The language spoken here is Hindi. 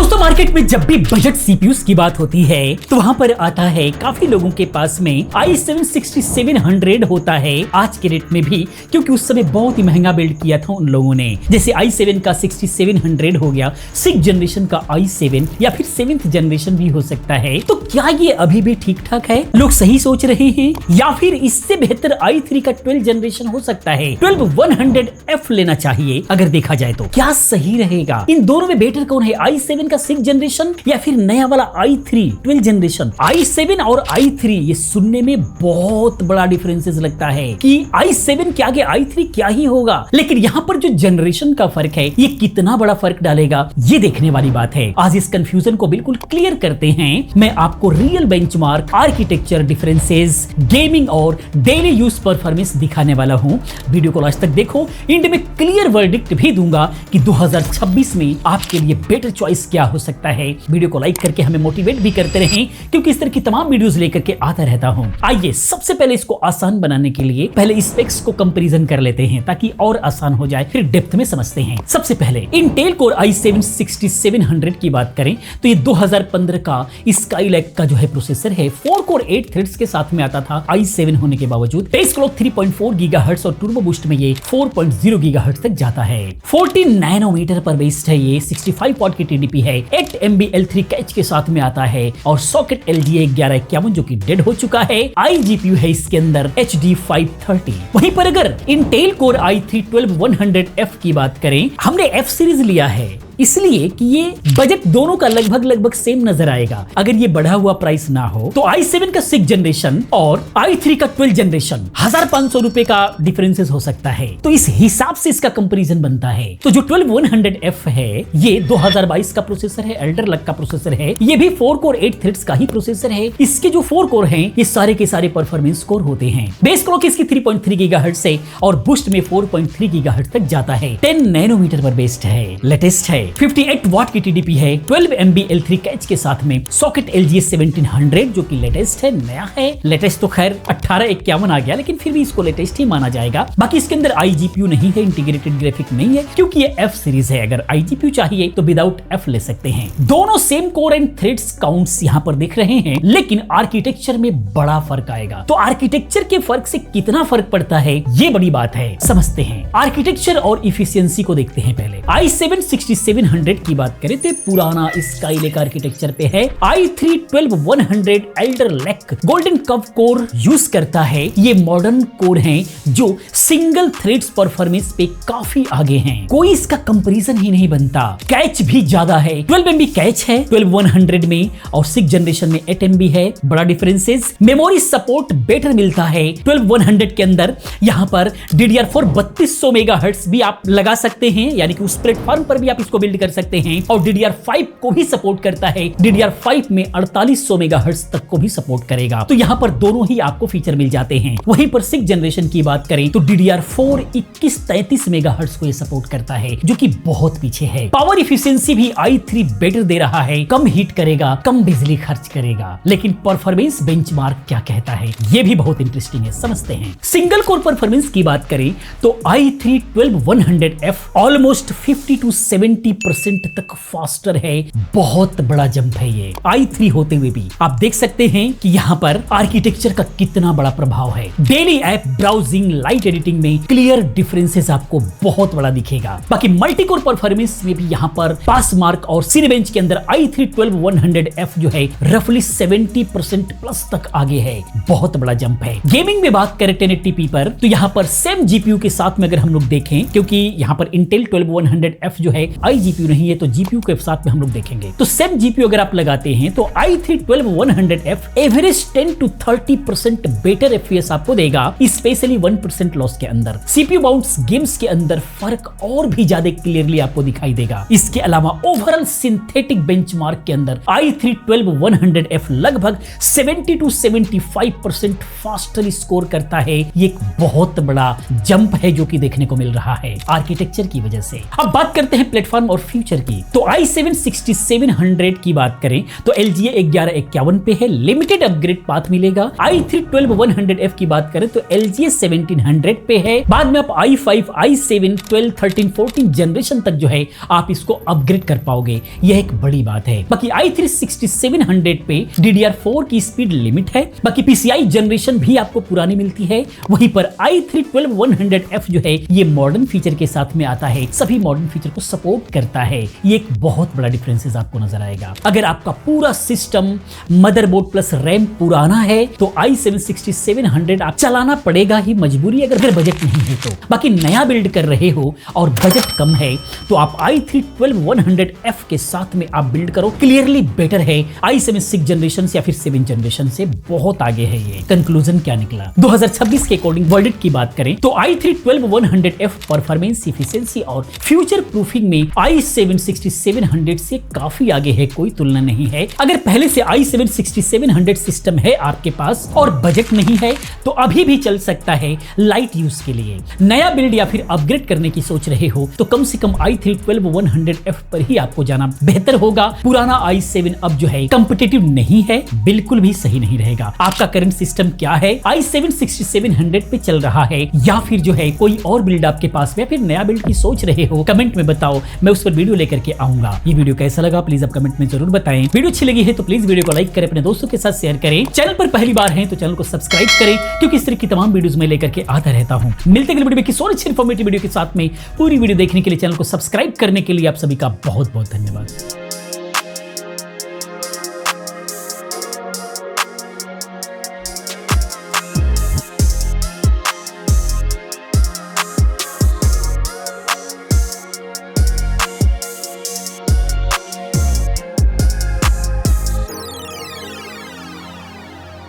दोस्तों मार्केट में जब भी बजट सीपीयूज की बात होती है तो वहां पर आता है काफी लोगों के पास में i7 6700 होता है आज के रेट में भी, क्योंकि उस समय बहुत ही महंगा बिल्ड किया था उन लोगों ने। जैसे i7 का 6700 हो गया, 6th जनरेशन का i7 या फिर 7th जनरेशन भी हो सकता है। तो क्या ये अभी भी ठीक ठाक है? लोग सही सोच रहे हैं या फिर इससे बेहतर i3 का 12th जनरेशन हो सकता है? 12100F लेना चाहिए अगर देखा जाए तो क्या सही रहेगा? इन दोनों में बेटर कौन है, i7 का 6th जनरेशन या फिर नया वाला i3 12th जनरेशन? i7 और i3 ये सुनने में बहुत बड़ा डिफरेंसेस लगता है कि i7 के आगे i3 क्या ही होगा, लेकिन यहाँ पर जो जनरेशन का फर्क है ये कितना बड़ा फर्क डालेगा ये देखने वाली बात है। आज इस कंफ्यूजन को बिल्कुल क्लियर करते हैं। मैं आपको real benchmark, architecture differences, gaming और डेली यूज परफॉर्मेंस दिखाने वाला हूँ। वीडियो को लास्ट तक देखो, एंड में क्लियर वर्डिक्ट भी दूंगा कि 2026 में आपके लिए बेटर चॉइस क्या हो सकता है। वीडियो को लाइक करके हमें मोटिवेट भी करते रहें, क्योंकि इस तरह की तमाम वीडियोस लेकर के आता रहता हूं। आइए सबसे पहले इसको आसान बनाने के लिए पहले स्पेक्स को कंपैरिजन कर लेते हैं ताकि और आसान हो जाए, फिर डेप्थ में समझते हैं। सबसे पहले इंटेल कोर i7 6700 की बात करें तो ये 2015 का स्काईलैक का जो है प्रोसेसर है, 4 कोर 8 थ्रेड्स के साथ में आता था i7 होने के बावजूद। बेस क्लॉक 3.4 गीगाहर्ट्ज और टर्बो बूस्ट में ये 4.0 गीगाहर्ट्ज तक जाता है। 14 नैनोमीटर पर बेस्ड है ये, 65 वॉट की टीडीपी है, 8 MB L3 कैच के साथ में आता है और सॉकेट LGA 1151 जो कि डेड हो चुका है। iGPU है इसके अंदर HD 530। वहीं पर अगर इंटेल कोर i3 12100F की बात करें, हमने F सीरीज लिया है इसलिए कि ये बजट दोनों का लगभग सेम नजर आएगा अगर ये बढ़ा हुआ प्राइस ना हो। तो i7 का 6th जनरेशन और i3 का 12th जनरेशन 1500 रुपए का डिफरेंसेस हो सकता है, तो इस हिसाब से इसका कंपैरिजन बनता है। तो जो 12100F है ये 2022 का प्रोसेसर है, एल्डर लक का प्रोसेसर है, ये भी 4 कोर 8 थ्रेड्स का ही प्रोसेसर है। इसके जो 4 कोर हैं ये सारे के सारे परफॉर्मेंस कोर होते हैं। बेस क्लॉक इसकी 3.3 गीगाहर्ट्ज से और बूस्ट में 4.3 गीगाहर्ट्ज तक जाता है। 10 नैनोमीटर पर बेस्ड है, लेटेस्ट है, 58 वॉट की टीडीपी है, 12 MB L3 कैच के साथ में, सॉकेट LGA 1700 जो कि लेटेस्ट है, नया है। लेटेस्ट तो खैर 1851 आ गया, लेकिन फिर भी इसको लेटेस्ट ही माना जाएगा। बाकी इसके अंदर iGPU नहीं है, इंटीग्रेटेड ग्राफिक नहीं है, क्योंकि ये F सीरीज है। अगर iGPU चाहिए तो विदाउट F ले सकते हैं। दोनों same core and threads counts यहाँ पर दिख रहे हैं, लेकिन आर्किटेक्चर में बड़ा फर्क आएगा। तो आर्किटेक्चर के फर्क से कितना फर्क पड़ता है ये बड़ी बात है, समझते हैं। आर्किटेक्चर और इफिशियंसी को देखते हैं पहले। i7 6700 की बात करें तो पुराना स्काईलैक आर्किटेक्चर पे है। i3 12100 एल्डर लैक गोल्डन कव कोर यूज करता है। ये मॉडर्न कोर हैं जो सिंगल थ्रेड्स परफॉर्मेंस पे काफी आगे हैं, कोई इसका कंपैरिजन ही नहीं बनता। कैच भी ज्यादा है, 12 MB कैच है 12100 में और 6th जनरेशन में 8 MB है, बड़ा डिफरेंसेस। मेमोरी सपोर्ट बेटर मिलता है 12100 के अंदर। यहाँ पर DDR4 3200 मेगाहर्ट्ज भी आप लगा सकते हैं, यानी कि उस प्लेटफॉर्म पर भी आप इसको बिल्ड कर सकते हैं, और DDR5 को भी सपोर्ट करता है। DDR5 में 4800 मेगाहर्ट्ज तक को भी सपोर्ट करेगा, तो यहाँ पर दोनों ही आपको फीचर मिल जाते हैं। वहीं पर 6th जनरेशन की बात करें तो DDR4 2133 मेगाहर्ट्ज को ये सपोर्ट करता है, जो कि बहुत पीछे है। पावर इफिशिएंसी भी i3 बेटर दे रहा है, कम हीट करेगा, कम बिजली खर्च करेगा। लेकिन परफॉर्मेंस बेंचमार्क क्या कहता है ये भी बहुत इंटरेस्टिंग है, समझते हैं। सिंगल कोर परफॉर्मेंस की बात करें तो i3 12100F ऑलमोस्ट 50 to 70% तक फास्टर है, बहुत बड़ा जंप है ये i3 होते हुए भी। आप देख सकते हैं कि यहाँ पर आर्किटेक्चर का कितना बड़ा प्रभाव है। Daily app browsing, light editing में क्लियर डिफरेंसेस आपको बहुत बड़ा दिखेगा। बाकी मल्टीकोर परफॉर्मेंस में भी यहाँ पर पास मार्क और सिनेबेंच के अंदर i3 12100F जो है रफली 70% प्लस तक आगे है, बहुत बड़ा जंप है। गेमिंग में बात करें 1080p पर तो यहाँ पर सेम जीपीयू के साथ में अगर हम लोग देखें, क्योंकि यहाँ पर इंटेल 12100F जो है iGPU नहीं है तो GPU के साथ में हम लोग देखेंगे, तो सेम GPU अगर आप लगाते हैं तो i3 12100F average 10 to 30% better FPS आपको देगा, स्पेशली 1% लॉस के अंदर। CPU बाउंड्स गेम्स के अंदर फर्क और भी ज्यादा क्लियरली आपको दिखाई देगा। इसके अलावा ओवरऑल सिंथेटिक बेंचमार्क के अंदर i3 12100F लगभग 70 to 75% फास्टर स्कोर करता है। ये एक बहुत बड़ा जंप है जो कि देखने को मिल रहा है आर्किटेक्चर की वजह से। अब बात करते हैं प्लेटफॉर्म टर्म और फ्यूचर की। तो i7 6700 की बात करें तो LGA 1151 पे है, लिमिटेड अपग्रेड पाथ मिलेगा। i3 12100F की बात करें तो LGA 1700 पे है। बाद में आप i5, i7, 12, 13, 14 जनरेशन तक जो है आप इसको अपग्रेड कर पाओगे, यह एक बड़ी बात है। बाकी i3 6700 पे DDR4 की स्पीड लिमिट है। बाकी PCI जनरेशन भी आपको पुरानी मिलती है। वहीं पर i3 12100F जो है ये मॉडर्न फीचर के साथ में आता है, सभी मॉडर्न फीचर को सपोर्ट करता है। ये एक बहुत बड़ा डिफरेंसेस आपको नजर आएगा। अगर आपका पूरा सिस्टम मदरबोर्ड प्लस रैम पुराना है तो i7 6700 आप चलाना पड़ेगा ही, मजबूरी अगर बजट नहीं है तो। बाकी नया बिल्ड कर रहे हो और बजट कम है तो आप i3 12100F के साथ में आप बिल्ड करो, क्लियरली बेटर है। i7 6 जनरेशन से या फिर 7 जनरेशन से बहुत आगे है। ये कंक्लूजन क्या निकला 2026 के अकॉर्डिंग वर्डिक्ट की बात करें तो i3 12100F परफॉर्मेंस, एफिशिएंसी और फ्यूचर प्रूफिंग में i7 6700 से काफी आगे है, कोई तुलना नहीं है। अगर पहले से i7 6700 सिस्टम है आपके पास और बजट नहीं है तो अभी भी चल सकता है लाइट यूज के लिए। नया बिल्ड या फिर अपग्रेड करने की सोच रहे हो तो कम से कम i3 12100F पर ही आपको जाना बेहतर होगा। पुराना i7 अब जो है कॉम्पिटिटिव नहीं है, बिल्कुल भी सही नहीं रहेगा। आपका करंट सिस्टम क्या है, i7 6700 पे चल रहा है या फिर जो है कोई और बिल्ड आपके पास में, या फिर नया बिल्ड की सोच रहे हो, कमेंट में बताओ, मैं उस पर वीडियो लेकर के आऊंगा। ये वीडियो कैसा लगा प्लीज आप कमेंट में जरूर बताएं। वीडियो अच्छी लगी है तो प्लीज वीडियो को लाइक करें, अपने दोस्तों के साथ शेयर करें। चैनल पर पहली बार हैं तो चैनल को सब्सक्राइब करें क्योंकि इस तरह की तमाम वीडियोस मैं लेकर के आता रहता हूं। मिलते हैं अगली वीडियो में किसी और अच्छी इन्फॉर्मेटिव वीडियो के साथ में। पूरी वीडियो देखने के लिए, चैनल को सब्सक्राइब करने के लिए आप सभी का बहुत बहुत धन्यवाद।